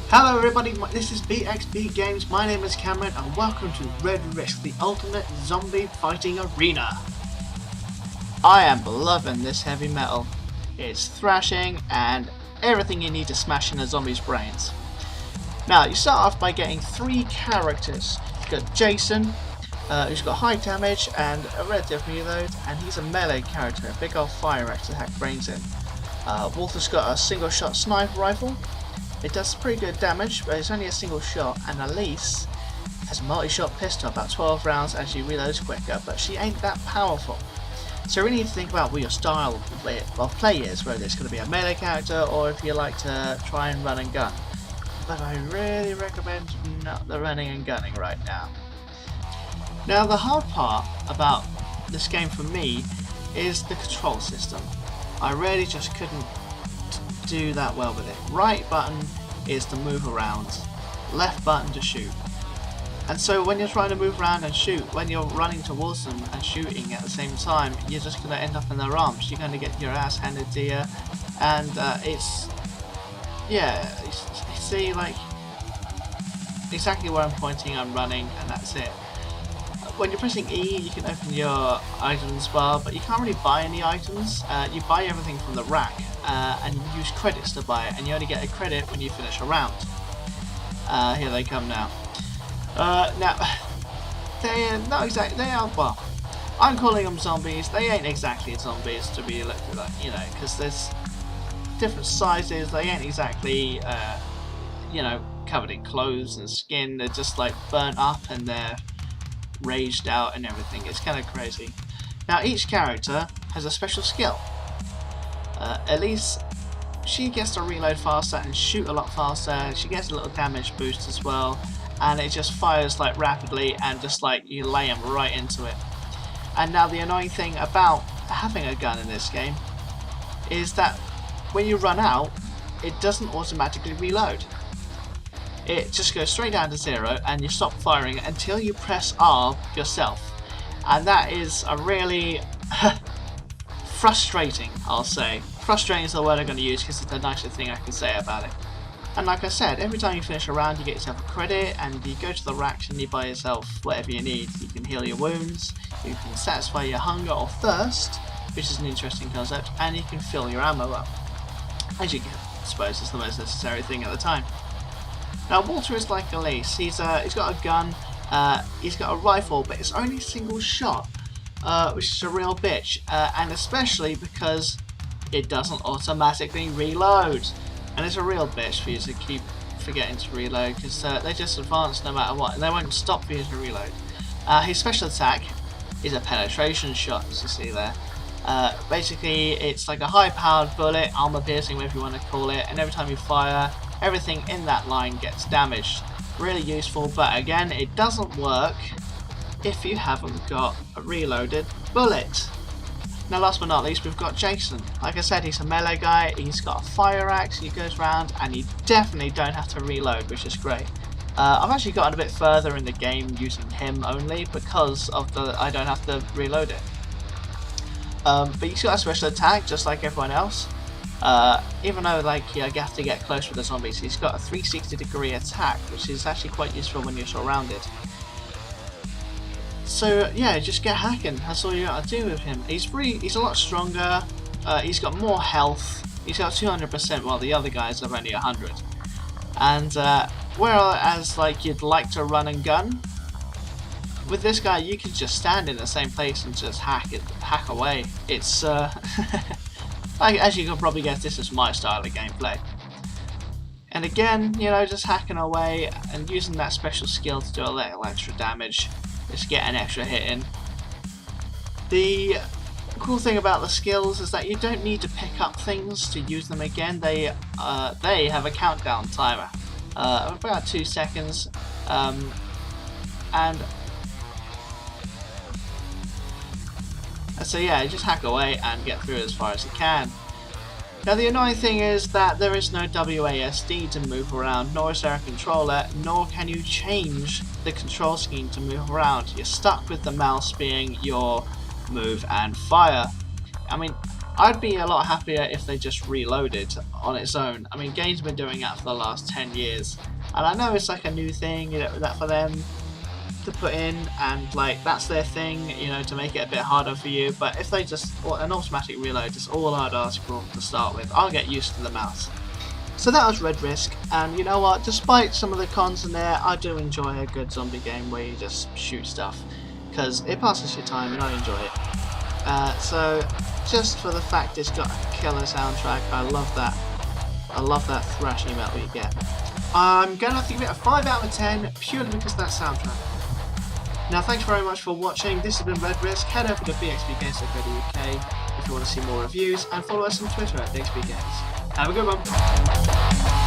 Hello everybody, this is BXB Games, my name is Cameron and welcome to Red Risk, the ultimate zombie fighting arena. I am loving this heavy metal. It's thrashing and everything you need to smash in a zombie's brains. Now you start off by getting 3 characters. You've got Jason, who's got high damage and a relative reload, and he's a melee character, a big old fire axe to hack brains in. Walter's got a single shot sniper rifle. It does pretty good damage, but it's only a single shot, and Elise has a multi-shot pistol, about 12 rounds, and she reloads quicker, but she ain't that powerful. So you really need to think about what your style of play is, whether it's going to be a melee character or if you like to try and run and gun. But I really recommend not the running and gunning right now. Now the hard part about this game for me is the control system. I really just couldn't do that well with it. Right button is to move around, left button to shoot. And so when you're trying to move around and shoot, when you're running towards them and shooting at the same time, you're just going to end up in their arms. You're going to get your ass handed to you, and see, like, exactly where I'm pointing, I'm running, and that's it. When you're pressing E, you can open your items bar, but you can't really buy any items. You buy everything from the rack, and you use credits to buy it, and you only get a credit when you finish a round. Here they come now. Now, they're not exactly, they are, well, I'm calling them zombies. They ain't exactly zombies to be looked at, you know, because there's different sizes. They ain't exactly, you know, covered in clothes and skin. They're just like burnt up and they're raged out and everything. It's kind of crazy. Now each character has a special skill. Elise, she gets to reload faster and shoot a lot faster. She gets a little damage boost as well, and it just fires like rapidly and just like you lay them right into it. And now the annoying thing about having a gun in this game is that when you run out, it doesn't automatically reload. It just goes straight down to 0 and you stop firing until you press R yourself. And that is a really frustrating, I'll say. Frustrating is the word I'm going to use because it's the nicest thing I can say about it. And like I said, every time you finish a round you get yourself a credit and you go to the racks and you buy yourself whatever you need. You can heal your wounds, you can satisfy your hunger or thirst, which is an interesting concept, and you can fill your ammo up. As you can, I suppose, is the most necessary thing at the time. Now Walter is like Elise. He's got a gun, he's got a rifle, but it's only single shot, which is a real bitch, and especially because it doesn't automatically reload. And it's a real bitch for you to keep forgetting to reload, because they just advance no matter what, and they won't stop for you to reload. His special attack is a penetration shot, as you see there. Basically, it's like a high-powered bullet, armor-piercing, whatever you want to call it, and every time you fire, everything in that line gets damaged. Really useful, but again, it doesn't work if you haven't got a reloaded bullet. Now last but not least, we've got Jason. Like I said, he's a melee guy, he's got a fire axe, he goes around, and you definitely don't have to reload, which is great. I've actually gotten a bit further in the game using him only because of I don't have to reload it. But he's got a special attack just like everyone else. Even though like you have to get close with the zombies, he's got a 360-degree attack, which is actually quite useful when you're surrounded. So yeah, just get hacking. That's all you gotta do with him. He's a lot stronger. He's got more health. He's got 200%, while the other guys have only 100. And whereas like you'd like to run and gun, with this guy you can just stand in the same place and just hack away. It's as you can probably guess, this is my style of gameplay. And again, you know, just hacking away and using that special skill to do a little extra damage. Just get an extra hit in. The cool thing about the skills is that you don't need to pick up things to use them again. They have a countdown timer of about 2 seconds, and so yeah, just hack away and get through as far as you can. Now the annoying thing is that there is no WASD to move around, nor is there a controller, nor can you change the control scheme to move around. You're stuck with the mouse being your move and fire. I mean, I'd be a lot happier if they just reloaded on its own. I mean, games have been doing that for the last 10 years, and I know it's like a new thing, you know, that for them to put in, and like that's their thing, you know, to make it a bit harder for you. But if they just an automatic reload, just all hard article to start with, I'll get used to the mouse. So that was Red Risk, and you know what? Despite some of the cons in there, I do enjoy a good zombie game where you just shoot stuff, because it passes your time and I enjoy it. So just for the fact it's got a killer soundtrack, I love that. I love that thrashy metal you get. I'm going to have to give it a 5 out of 10 purely because of that soundtrack. Now thanks very much for watching. This has been Red Risk. Head over to bxbgames.co.uk if you want to see more reviews, and follow us on Twitter at bxbgames. Have a good one.